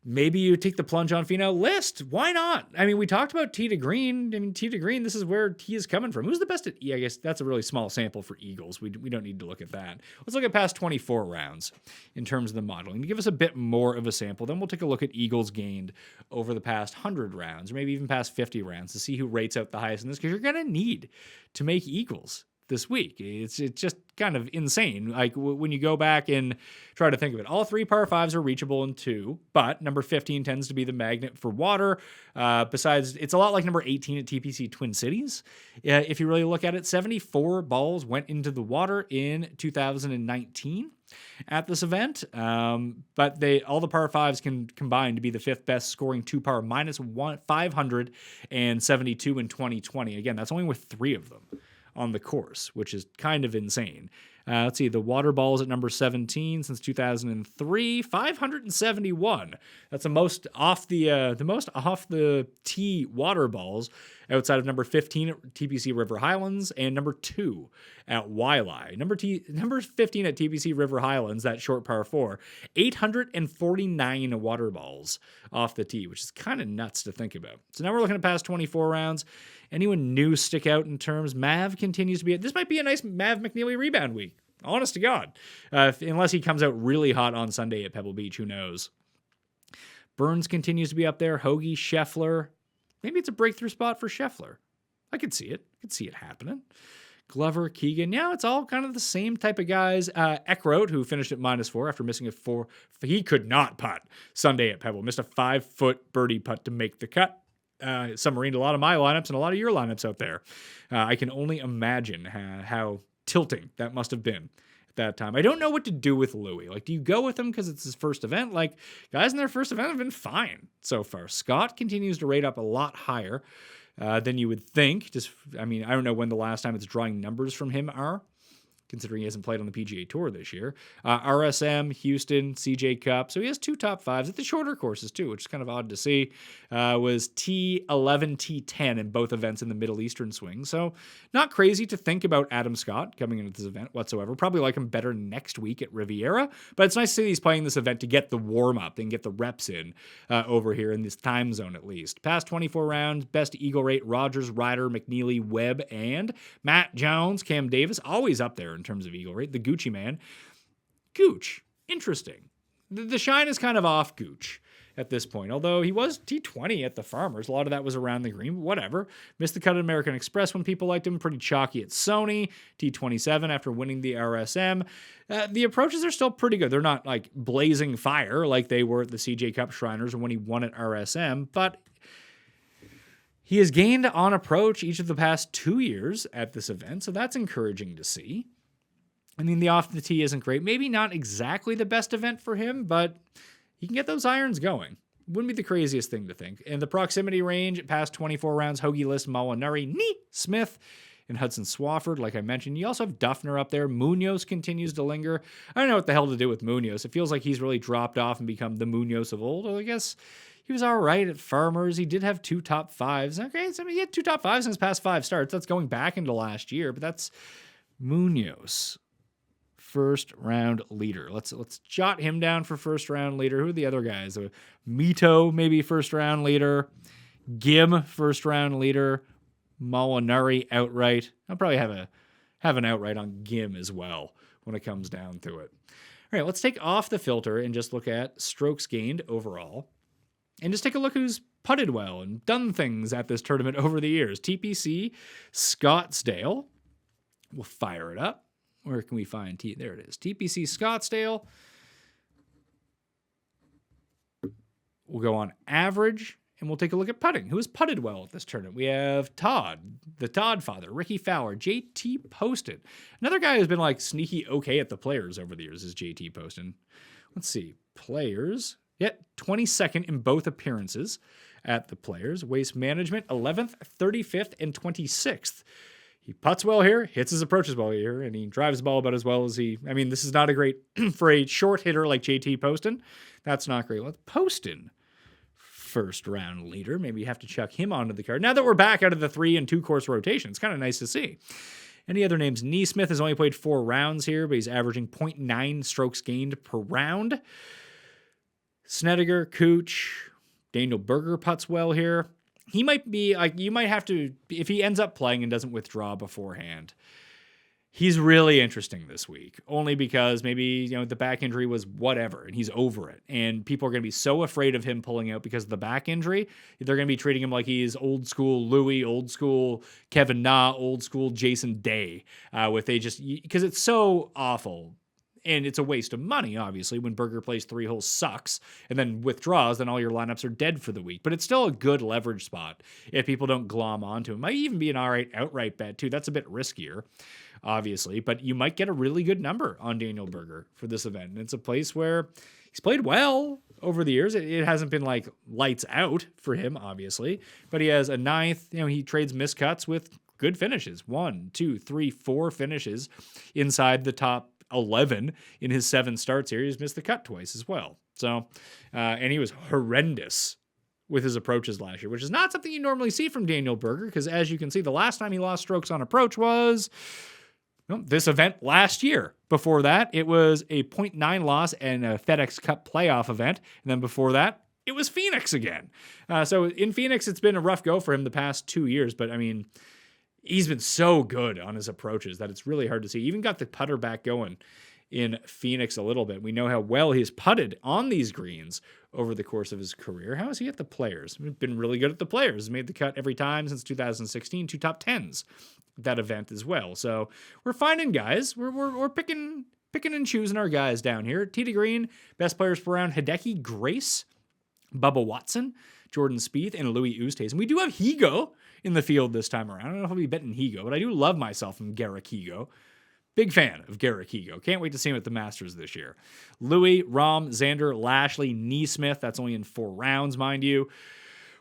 Maybe you take the plunge on Finau. List. Why not? I mean, we talked about tee to green. I mean, tee to green, this is where he is coming from. Who's the best at I guess that's a really small sample for Eagles. We don't need to look at that. Let's look at past 24 rounds in terms of the modeling. To give us a bit more of a sample, then we'll take a look at Eagles gained over the past 100 rounds, or maybe even past 50 rounds to see who rates out the highest in this, because you're going to need to make Eagles this week. It's just kind of insane. Like when you go back and try to think of it, all 3 par 5s are reachable in 2, but number 15 tends to be the magnet for water. Besides, it's a lot like number 18 at TPC Twin Cities. If you really look at it, 74 balls went into the water in 2019 at this event. But all the par 5s can combine to be the 5th best, scoring 2 par minus 572 in 2020. Again, that's only with 3 of them on the course, which is kind of insane. Let's see, the water balls at number 17 since 2003, 571. That's the most off the tee water balls outside of number 15 at TPC River Highlands and number 2 at Waialae. Number 15 at TPC River Highlands, that short par 4, 849 water balls off the tee, which is kind of nuts to think about. So now we're looking at past 24 rounds. Anyone new stick out in terms? Mav continues to be. This might be a nice Mav McNeely rebound week. Honest to God. Unless he comes out really hot on Sunday at Pebble Beach, who knows? Burns continues to be up there. Hoagie, Scheffler. Maybe it's a breakthrough spot for Scheffler. I could see it. I could see it happening. Glover, Keegan. Yeah, it's all kind of the same type of guys. Eckroat, who finished at -4 after missing a 4. He could not putt Sunday at Pebble. Missed a 5-foot birdie putt to make the cut. Submarined a lot of my lineups and a lot of your lineups out there. I can only imagine how tilting that must have been at that time. I don't know what to do with Louis. Like, do you go with him because it's his first event? Like, guys in their first event have been fine so far. Scott continues to rate up a lot higher than you would think. I don't know when the last time it's drawing numbers from him are, considering he hasn't played on the PGA Tour this year. RSM, Houston, CJ Cup. So he has 2 top 5s at the shorter courses too, which is kind of odd to see. Was T11, T10 in both events in the Middle Eastern swing. So not crazy to think about Adam Scott coming into this event whatsoever. Probably like him better next week at Riviera. But it's nice to see he's playing this event to get the warm-up and get the reps in over here in this time zone at least. Past 24 rounds, best eagle rate, Rogers, Ryder, McNeely, Webb, and Matt Jones. Cam Davis, always up there in terms of eagle rate. The Gucci man. Gooch. Interesting. The shine is kind of off Gooch at this point, although he was T20 at the Farmers. A lot of that was around the green, but whatever. Missed the cut at American Express when people liked him. Pretty chalky at Sony. T27 after winning the RSM. The approaches are still pretty good. They're not like blazing fire like they were at the CJ Cup Shriners or when he won at RSM, but he has gained on approach each of the past 2 years at this event, so that's encouraging to see. I mean, the off the tee isn't great. Maybe not exactly the best event for him, but he can get those irons going. Wouldn't be the craziest thing to think. In the proximity range, past 24 rounds, Hoagie, List, Molinari, Smith, and Hudson Swafford, like I mentioned. You also have Duffner up there. Munoz continues to linger. I don't know what the hell to do with Munoz. It feels like he's really dropped off and become the Munoz of old. Well, I guess he was all right at Farmers. He did have 2 top 5s. Okay, so he had 2 top 5s in his past 5 starts. That's going back into last year, but that's Munoz. First round leader. Let's jot him down for first round leader. Who are the other guys? Mito, maybe first round leader. Gim, first round leader. Molinari outright. I'll probably have an outright on Gim as well when it comes down to it. All right, let's take off the filter and just look at strokes gained overall. And just take a look who's putted well and done things at this tournament over the years. TPC Scottsdale. We'll fire it up. Where can we find there it is. TPC Scottsdale. We'll go on average, and we'll take a look at putting. Who has putted well at this tournament? We have Todd, the Todd father, Ricky Fowler, JT Poston. Another guy who's been like sneaky okay at the Players over the years is JT Poston. Let's see. Players. Yep, 22nd in both appearances at the Players. Waste Management, 11th, 35th, and 26th. He putts well here, hits his approaches well here, and he drives the ball about as well as this is not a great, for a short hitter like JT Poston, that's not great. Let's Poston, first round leader. Maybe you have to chuck him onto the card. Now that we're back out of the 3 and 2 course rotation, it's kind of nice to see. Any other names? Neesmith has only played 4 rounds here, but he's averaging 0.9 strokes gained per round. Snedeker, Cooch, Daniel Berger putts well here. He might be you might have to, if he ends up playing and doesn't withdraw beforehand, he's really interesting this week, only because maybe, the back injury was whatever and he's over it. And people are going to be so afraid of him pulling out because of the back injury. They're going to be treating him like he's old school Louis, old school Kevin Na, old school Jason Day, because it's so awful. And it's a waste of money, obviously, when Berger plays 3 holes sucks and then withdraws, then all your lineups are dead for the week. But it's still a good leverage spot if people don't glom onto him. Might even be an all right outright bet, too. That's a bit riskier, obviously. But you might get a really good number on Daniel Berger for this event. And it's a place where he's played well over the years. It hasn't been like lights out for him, obviously. But he has a 9th. He trades miscuts with good finishes. 1, 2, 3, 4 finishes inside the top 11 in his 7 starts here. He's missed the cut twice as well. So, and he was horrendous with his approaches last year, which is not something you normally see from Daniel Berger, because as you can see, the last time he lost strokes on approach was this event last year. Before that, it was a 0.9 loss and a FedEx Cup playoff event. And then before that, it was Phoenix again. So in Phoenix, it's been a rough go for him the past 2 years, but he's been so good on his approaches that it's really hard to see. He even got the putter back going in Phoenix a little bit. We know how well he's putted on these greens over the course of his career. How is he at the Players? He's been really good at the Players. He's made the cut every time since 2016, 2 top 10s at that event as well. So we're finding guys. We're picking and choosing our guys down here. Tee to green, best players per round, Hideki Grace, Bubba Watson, Jordan Spieth, and Louis Oosthuizen. And we do have Higo in the field this time around. I don't know if I'll be betting Higo, but I do love myself from Garrick Higo. Big fan of Garrick Higo. Can't wait to see him at the Masters this year. Louis, Rahm, Xander, Lashley, Neesmith. That's only in 4 rounds, mind you.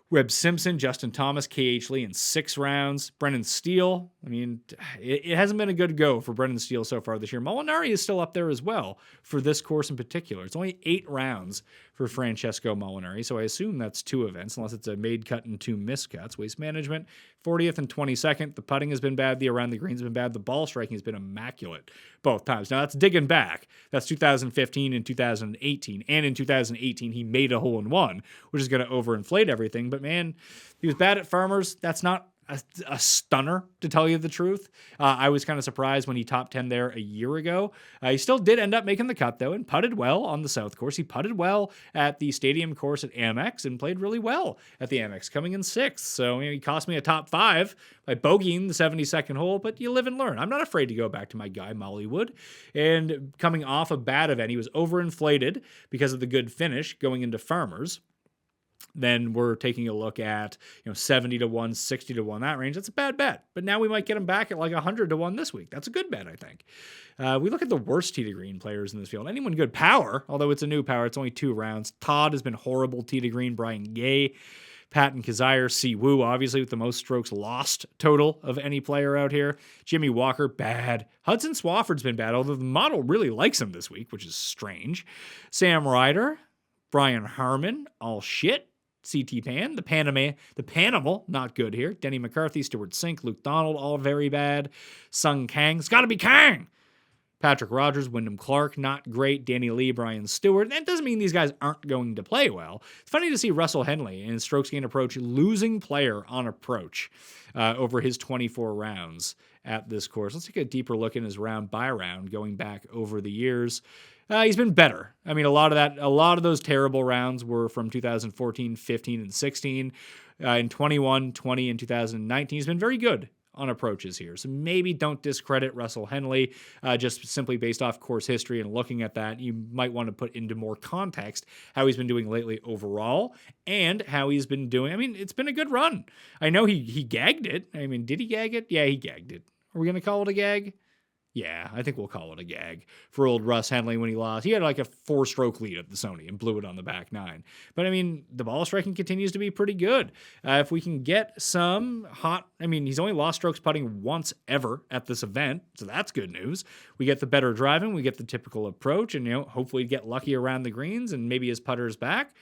Webb Simpson, Justin Thomas, KH Lee in 6 rounds. Brendan Steele. It hasn't been a good go for Brendan Steele so far this year. Molinari is still up there as well for this course in particular. It's only 8 rounds for Francesco Molinari, so I assume that's 2 events, unless it's a made cut and 2 miscuts. Waste Management, 40th and 22nd. The putting has been bad. The around the greens has been bad. The ball striking has been immaculate both times. Now, that's digging back. That's 2015 and 2018. And in 2018, he made a hole-in-one, which is going to overinflate everything. But, man, he was bad at Farmers. That's not a stunner, to tell you the truth. I was kind of surprised when he top 10 there a year ago. He still did end up making the cut, though, and putted well on the South course. He putted well at the Stadium course at Amex and played really well at the Amex, coming in 6th. So he cost me a top 5 by bogeying the 72nd hole, but you live and learn. I'm not afraid to go back to my guy, Mollywood. And coming off a bad event, he was overinflated because of the good finish going into Farmers. Then we're taking a look at 70 to 1, 60 to 1, that range. That's a bad bet. But now we might get him back at like 100 to 1 this week. That's a good bet, I think. We look at the worst tee to green players in this field. Anyone good? Power, although it's a new Power. It's only 2 rounds. Todd has been horrible tee to green. Brian Gay, Patton Kazire, Si Woo, obviously with the most strokes lost total of any player out here. Jimmy Walker, bad. Hudson Swafford's been bad, although the model really likes him this week, which is strange. Sam Ryder, Brian Harmon, all shit. CT Pan, the Panimal, not good here. Denny McCarthy, Stuart Sink, Luke Donald, all very bad. Sung Kang, it's got to be Kang. Patrick Rogers, Wyndham Clark, not great. Danny Lee, Brian Stewart. That doesn't mean these guys aren't going to play well. It's funny to see Russell Henley in his strokes gained approach losing player on approach over his 24 rounds at this course. Let's take a deeper look in his round by round going back over the years. He's been better. A lot of those terrible rounds were from 2014, 15, and 16. In 21, 20, and 2019, he's been very good on approaches here. So maybe don't discredit Russell Henley just simply based off course history and looking at that. You might want to put into more context how he's been doing lately overall and how he's been doing. It's been a good run. I know he gagged it. Did he gag it? Yeah, he gagged it. Are we going to call it a gag? Yeah, I think we'll call it a gag for old Russ Henley when he lost. He had like a 4-stroke lead at the Sony and blew it on the back nine. But I mean, the ball striking continues to be pretty good. If we can get some hot, I mean, he's only lost strokes putting once ever at this event, so that's good news. We get the better driving, we get the typical approach, and hopefully get lucky around the greens and maybe his putter's back.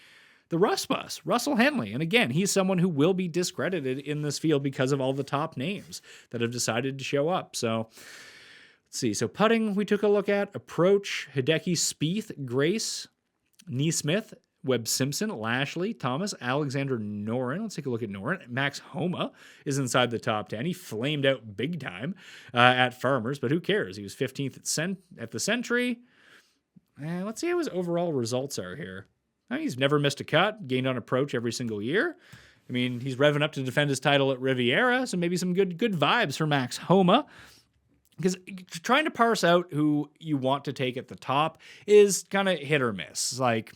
The Russ Bus, Russell Henley. And again, he's someone who will be discredited in this field because of all the top names that have decided to show up. So let's see. So putting, we took a look at. Approach, Hideki, Spieth, Grace, Neesmith, Webb Simpson, Lashley, Thomas, Alexander Noren. Let's take a look at Noren. Max Homa is inside the top 10. He flamed out big time at Farmers, but who cares? He was 15th at the Century. Let's see how his overall results are here. I mean, he's never missed a cut, gained on approach every single year. I mean, he's revving up to defend his title at Riviera, so maybe some good vibes for Max Homa. Because trying to parse out who you want to take at the top is kind of hit or miss. Like,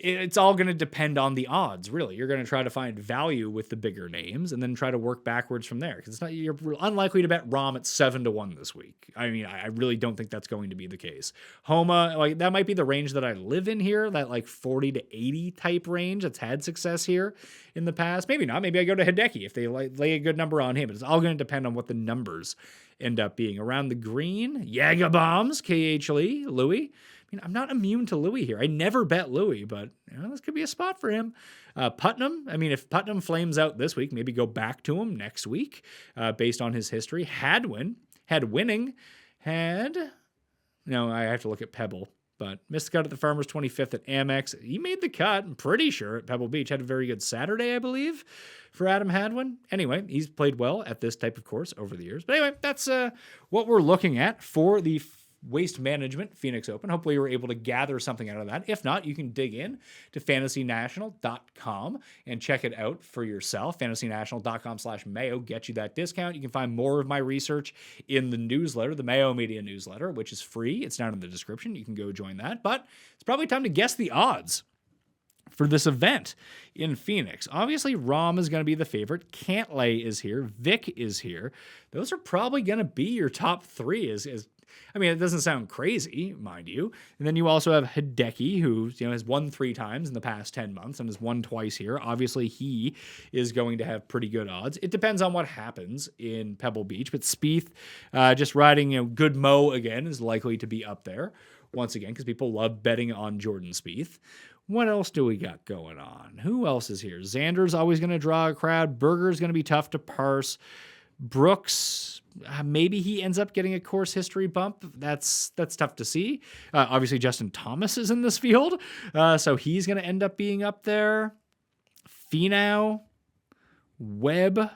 it's all going to depend on the odds, really. You're going to try to find value with the bigger names and then try to work backwards from there. Because you're unlikely to bet Rahm at 7-1 this week. I mean, I really don't think that's going to be the case. Homa, like that might be the range that I live in here, that like 40 to 80 type range that's had success here in the past. Maybe not. Maybe I go to Hideki if they lay a good number on him. But it's all going to depend on what the numbers end up being. Around the green, Jager Bombs, KH Louis. I mean, I'm not immune to Louis here. I never bet Louis, but this could be a spot for him. Putnam, I mean, if Putnam flames out this week, maybe go back to him next week based on his history. No, I have to look at Pebble, but missed the cut at the Farmers, 25th at Amex. He made the cut, I'm pretty sure, at Pebble Beach. Had a very good Saturday, I believe, for Adam Hadwin. Anyway, he's played well at this type of course over the years. But anyway, that's what we're looking at for the Waste Management Phoenix Open. Hopefully you were able to gather something out of that. If not, you can dig in to fantasynational.com and check it out for yourself. fantasynational.com/Mayo gets you that discount. You can find more of my research in the newsletter, the Mayo Media newsletter, which is free. It's down in the description. You can go join that. But it's probably time to guess the odds for this event in Phoenix. Obviously, Rahm is going to be the favorite. Cantlay is here. Vic is here. Those are probably going to be your top three. I mean, it doesn't sound crazy, mind you. And then you also have Hideki, who has won 3 times in the past 10 months and has won twice here. Obviously, he is going to have pretty good odds. It depends on what happens in Pebble Beach, but Spieth, just riding good Mo again, is likely to be up there once again because people love betting on Jordan Spieth. What else do we got going on? Who else is here? Xander's always going to draw a crowd. Berger's going to be tough to parse. Brooks, maybe he ends up getting a course history bump. That's tough to see. Obviously, Justin Thomas is in this field, so he's going to end up being up there. Finau, Webb.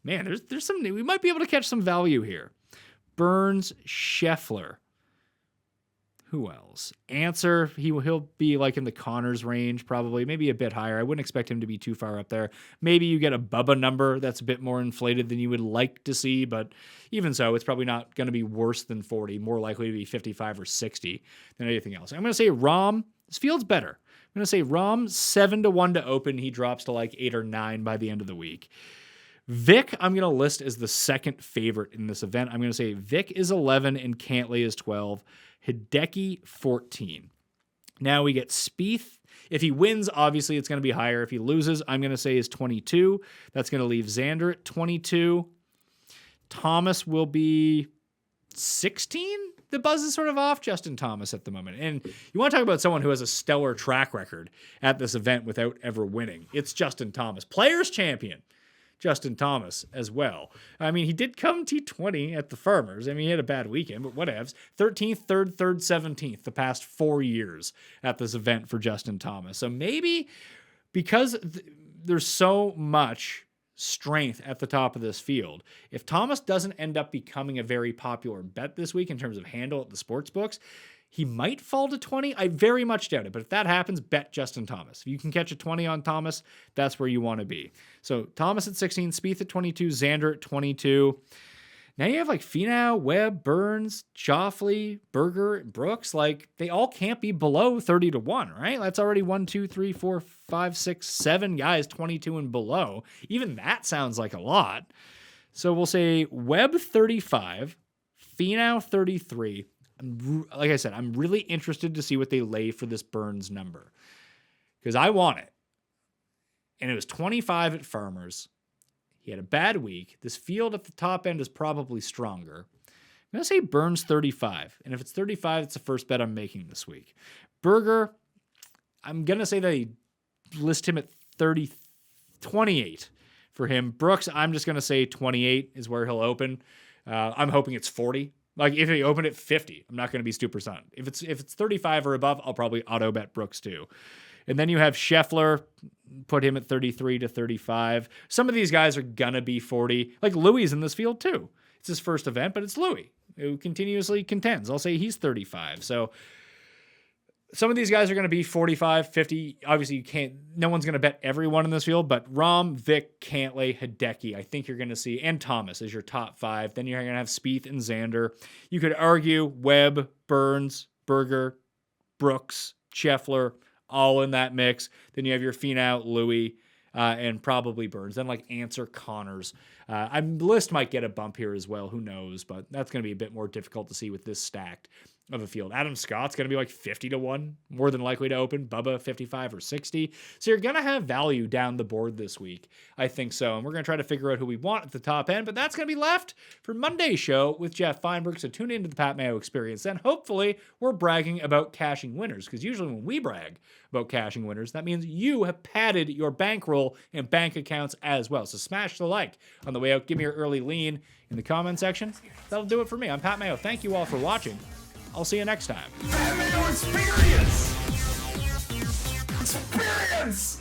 Man, there's some. We might be able to catch some value here. Burns, Scheffler. Who else? Answer, he'll be like in the Connors range, probably, maybe a bit higher. I wouldn't expect him to be too far up there. Maybe you get a Bubba number that's a bit more inflated than you would like to see, but even so, it's probably not going to be worse than 40, more likely to be 55 or 60 than anything else. I'm going to say Rahm, this field's better. I'm going to say Rahm, 7-1 to open. He drops to like 8 or 9 by the end of the week. Vic, I'm going to list as the second favorite in this event. I'm going to say Vic is 11 and Cantlay is 12. Hideki, 14. Now we get Spieth. If he wins, obviously it's going to be higher. If he loses, I'm going to say is 22. That's going to leave Xander at 22. Thomas will be 16. The buzz is sort of off Justin Thomas at the moment. And you want to talk about someone who has a stellar track record at this event without ever winning. It's Justin Thomas. Players champion. Justin Thomas as well. I mean, he did come T20 at the Farmers. I mean, he had a bad weekend, but whatevs. 13th, 3rd, 3rd, 17th the past 4 years at this event for Justin Thomas. So maybe because there's so much strength at the top of this field, if Thomas doesn't end up becoming a very popular bet this week in terms of handle at the sports books, he might fall to 20. I very much doubt it. But if that happens, bet Justin Thomas. If you can catch a 20 on Thomas, that's where you want to be. So Thomas at 16, Spieth at 22, Xander at 22. Now you have like Finau, Webb, Burns, Schauffele, Berger, Brooks. Like they all can't be below 30-1, right? That's already 1, 2, 3, 4, 5, 6, 7 guys 22 and below. Even that sounds like a lot. So we'll say Webb 35, Finau 33. Like I said, I'm really interested to see what they lay for this Burns number because I want it. And it was 25 at Farmers. He had a bad week. This field at the top end is probably stronger. I'm going to say Burns 35. And if it's 35, it's the first bet I'm making this week. Berger, I'm going to say they list him at 28 for him. Brooks, I'm just going to say 28 is where he'll open. I'm hoping it's 40. Like if he opened at 50, I'm not going to be super stunned. If it's 35 or above, I'll probably auto bet Brooks too. And then you have Scheffler, put him at 33 to 35. Some of these guys are going to be 40. Like Louis is in this field too. It's his first event, but it's Louis who continuously contends. I'll say he's 35. So some of these guys are going to be 45, 50. Obviously, no one's going to bet everyone in this field, but Rahm, Vic, Cantlay, Hideki, I think you're going to see, and Thomas as your top 5. Then you're going to have Spieth and Xander. You could argue Webb, Burns, Berger, Brooks, Scheffler, all in that mix. Then you have your Finau, Louis, and probably Burns. Then like Answer, Connors. The list might get a bump here as well. Who knows? But that's going to be a bit more difficult to see with this stacked of a field. Adam Scott's going to be like 50 to 1, more than likely to open. Bubba 55 or 60. So you're going to have value down the board this week. I think so. And we're going to try to figure out who we want at the top end, but that's going to be left for Monday's show with Jeff Feinberg. So tune into the Pat Mayo Experience. Then hopefully we're bragging about cashing winners, because usually when we brag about cashing winners, that means you have padded your bankroll and bank accounts as well. So smash the like on the way out. Give me your early lean in the comment section. That'll do it for me. I'm Pat Mayo. Thank you all for watching. I'll see you next time. Pat Mayo Experience! Experience!